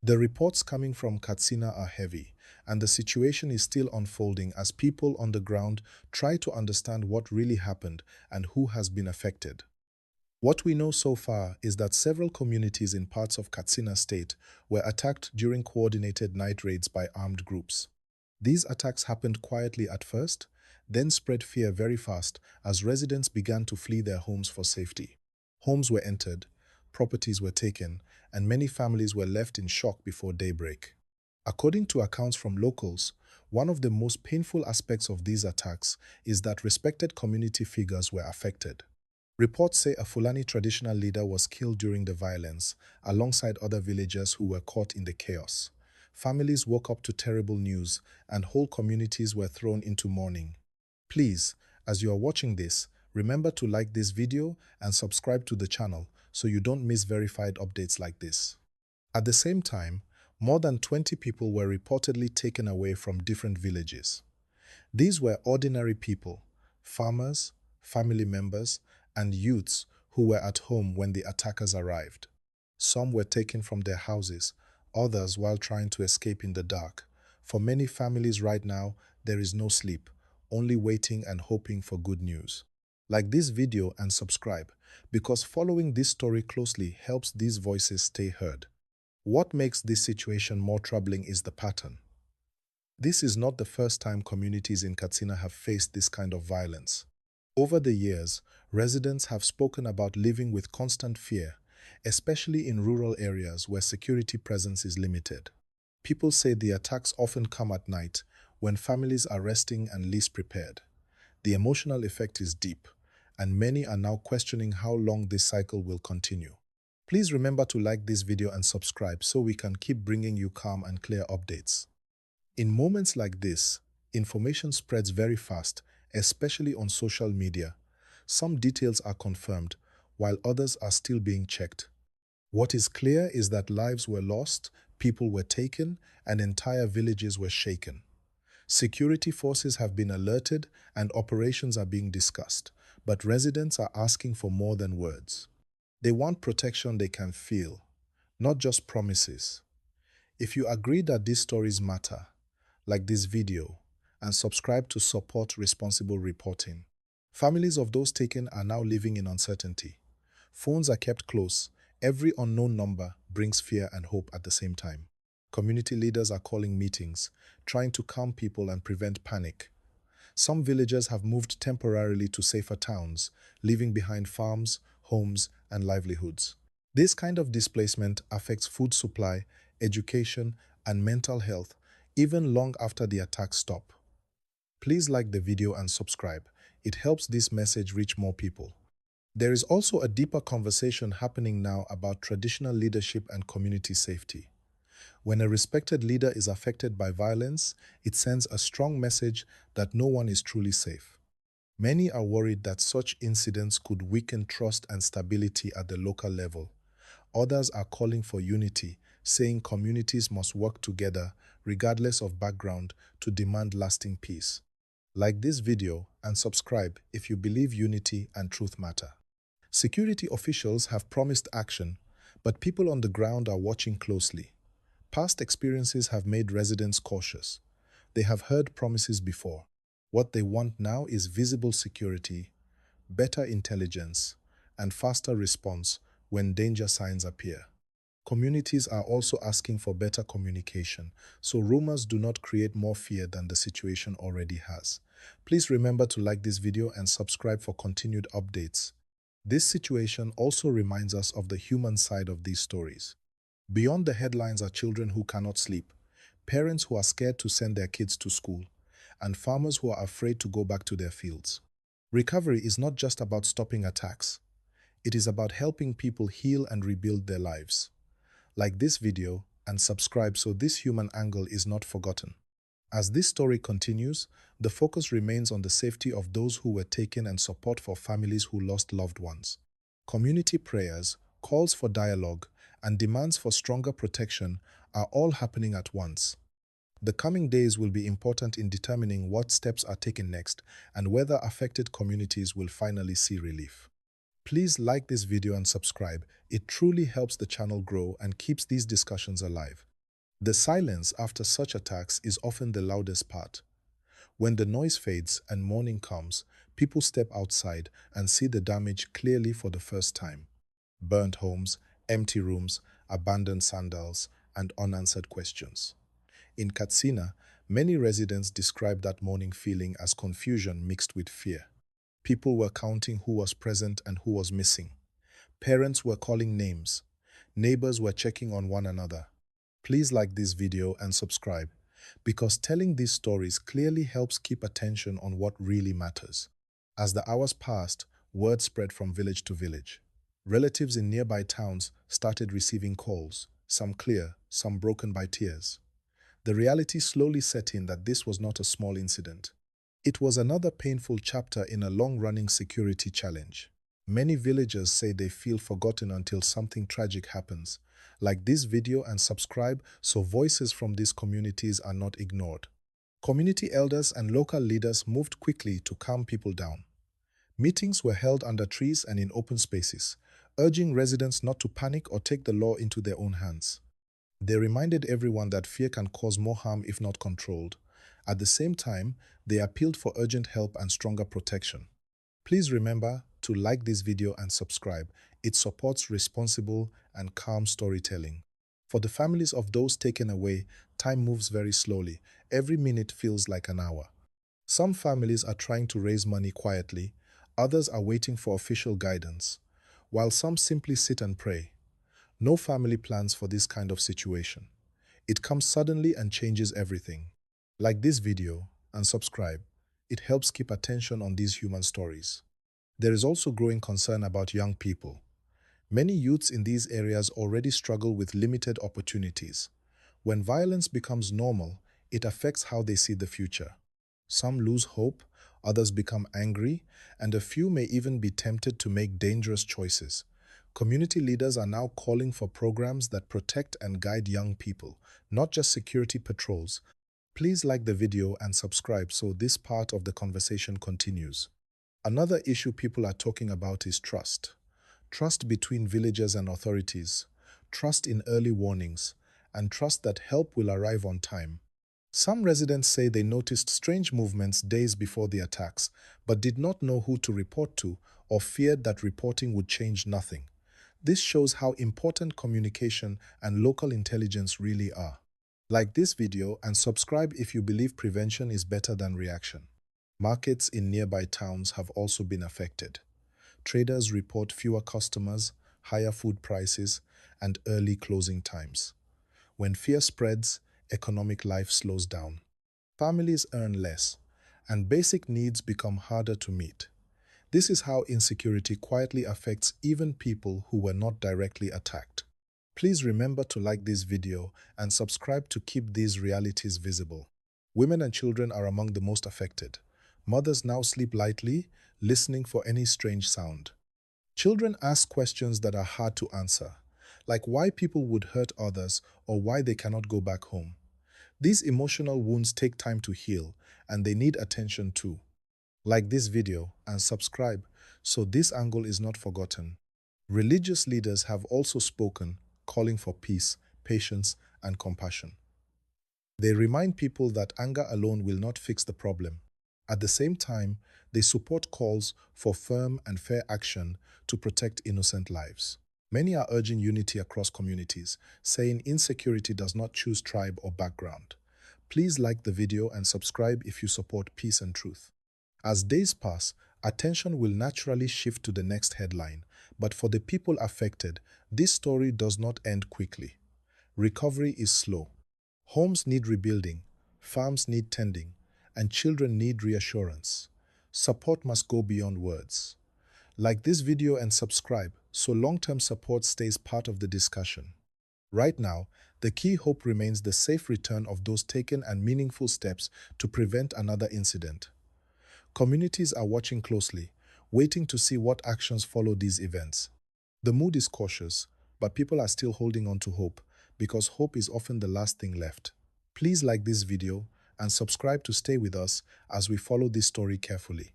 The reports coming from Katsina are heavy, and the situation is still unfolding as people on the ground try to understand what really happened and who has been affected. What we know so far is that several communities in parts of Katsina state were attacked during coordinated night raids by armed groups. These attacks happened quietly at first, then spread fear very fast as residents began to flee their homes for safety. Homes were entered, properties were taken, and many families were left in shock before daybreak. According to accounts from locals, one of the most painful aspects of these attacks is that respected community figures were affected. Reports say a Fulani traditional leader was killed during the violence, alongside other villagers who were caught in the chaos. Families woke up to terrible news, and whole communities were thrown into mourning. Please, as you are watching this, remember to like this video and subscribe to the channel so you don't miss verified updates like this. At the same time, more than 20 people were reportedly taken away from different villages. These were ordinary people, farmers, family members, and youths who were at home when the attackers arrived. Some were taken from their houses, others while trying to escape in the dark. For many families right now, there is no sleep, only waiting and hoping for good news. Like this video and subscribe, because following this story closely helps these voices stay heard. What makes this situation more troubling is the pattern. This is not the first time communities in Katsina have faced this kind of violence. Over the years, residents have spoken about living with constant fear, especially in rural areas where security presence is limited. People say the attacks often come at night, when families are resting and least prepared. The emotional effect is deep, and many are now questioning how long this cycle will continue. Please remember to like this video and subscribe so we can keep bringing you calm and clear updates. In moments like this, information spreads very fast, especially on social media. Some details are confirmed, while others are still being checked. What is clear is that lives were lost, people were taken, and entire villages were shaken. Security forces have been alerted and operations are being discussed, but residents are asking for more than words. They want protection they can feel, not just promises. If you agree that these stories matter, like this video, and subscribe to support responsible reporting. Families of those taken are now living in uncertainty. Phones are kept close. Every unknown number brings fear and hope at the same time. Community leaders are calling meetings, trying to calm people and prevent panic. Some villagers have moved temporarily to safer towns, leaving behind farms, homes, and livelihoods. This kind of displacement affects food supply, education, and mental health, even long after the attacks stop. Please like the video and subscribe. It helps this message reach more people. There is also a deeper conversation happening now about traditional leadership and community safety. When a respected leader is affected by violence, it sends a strong message that no one is truly safe. Many are worried that such incidents could weaken trust and stability at the local level. Others are calling for unity, saying communities must work together, regardless of background, to demand lasting peace. Like this video and subscribe if you believe unity and truth matter. Security officials have promised action, but people on the ground are watching closely. Past experiences have made residents cautious. They have heard promises before. What they want now is visible security, better intelligence, and faster response when danger signs appear. Communities are also asking for better communication, so rumors do not create more fear than the situation already has. Please remember to like this video and subscribe for continued updates. This situation also reminds us of the human side of these stories. Beyond the headlines are children who cannot sleep, parents who are scared to send their kids to school, and farmers who are afraid to go back to their fields. Recovery is not just about stopping attacks. It is about helping people heal and rebuild their lives. Like this video and subscribe so this human angle is not forgotten. As this story continues, the focus remains on the safety of those who were taken and support for families who lost loved ones. Community prayers, calls for dialogue, and demands for stronger protection are all happening at once. The coming days will be important in determining what steps are taken next and whether affected communities will finally see relief. Please like this video and subscribe. It truly helps the channel grow and keeps these discussions alive. The silence after such attacks is often the loudest part. When the noise fades and morning comes, people step outside and see the damage clearly for the first time. Burnt homes, empty rooms, abandoned sandals, and unanswered questions. In Katsina, many residents describe that morning feeling as confusion mixed with fear. People were counting who was present and who was missing. Parents were calling names. Neighbors were checking on one another. Please like this video and subscribe, because telling these stories clearly helps keep attention on what really matters. As the hours passed, word spread from village to village. Relatives in nearby towns started receiving calls, some clear, some broken by tears. The reality slowly set in that this was not a small incident. It was another painful chapter in a long-running security challenge. Many villagers say they feel forgotten until something tragic happens. Like this video and subscribe so voices from these communities are not ignored. Community elders and local leaders moved quickly to calm people down. Meetings were held under trees and in open spaces, urging residents not to panic or take the law into their own hands. They reminded everyone that fear can cause more harm if not controlled. At the same time, they appealed for urgent help and stronger protection. Please remember to like this video and subscribe. It supports responsible and calm storytelling. For the families of those taken away, time moves very slowly. Every minute feels like an hour. Some families are trying to raise money quietly, others are waiting for official guidance, while some simply sit and pray. No family plans for this kind of situation. It comes suddenly and changes everything. Like this video and subscribe. It helps keep attention on these human stories. There is also growing concern about young people. Many youths in these areas already struggle with limited opportunities. When violence becomes normal, it affects how they see the future. Some lose hope, others become angry, and a few may even be tempted to make dangerous choices. Community leaders are now calling for programs that protect and guide young people, not just security patrols. Please like the video and subscribe so this part of the conversation continues. Another issue people are talking about is trust. Trust between villagers and authorities, trust in early warnings, and trust that help will arrive on time. Some residents say they noticed strange movements days before the attacks, but did not know who to report to or feared that reporting would change nothing. This shows how important communication and local intelligence really are. Like this video and subscribe if you believe prevention is better than reaction. Markets in nearby towns have also been affected. Traders report fewer customers, higher food prices, and early closing times. When fear spreads, economic life slows down. Families earn less, and basic needs become harder to meet. This is how insecurity quietly affects even people who were not directly attacked. Please remember to like this video and subscribe to keep these realities visible. Women and children are among the most affected. Mothers now sleep lightly, listening for any strange sound. Children ask questions that are hard to answer, like why people would hurt others or why they cannot go back home. These emotional wounds take time to heal, and they need attention too. Like this video and subscribe so this angle is not forgotten. Religious leaders have also spoken, calling for peace, patience, and compassion. They remind people that anger alone will not fix the problem. At the same time, they support calls for firm and fair action to protect innocent lives. Many are urging unity across communities, saying insecurity does not choose tribe or background. Please like the video and subscribe if you support peace and truth. As days pass, attention will naturally shift to the next headline, but for the people affected, this story does not end quickly. Recovery is slow. Homes need rebuilding, farms need tending, and children need reassurance. Support must go beyond words. Like this video and subscribe so long-term support stays part of the discussion. Right now, the key hope remains the safe return of those taken and meaningful steps to prevent another incident. Communities are watching closely, waiting to see what actions follow these events. The mood is cautious, but people are still holding on to hope, because hope is often the last thing left. Please like this video and subscribe to stay with us as we follow this story carefully.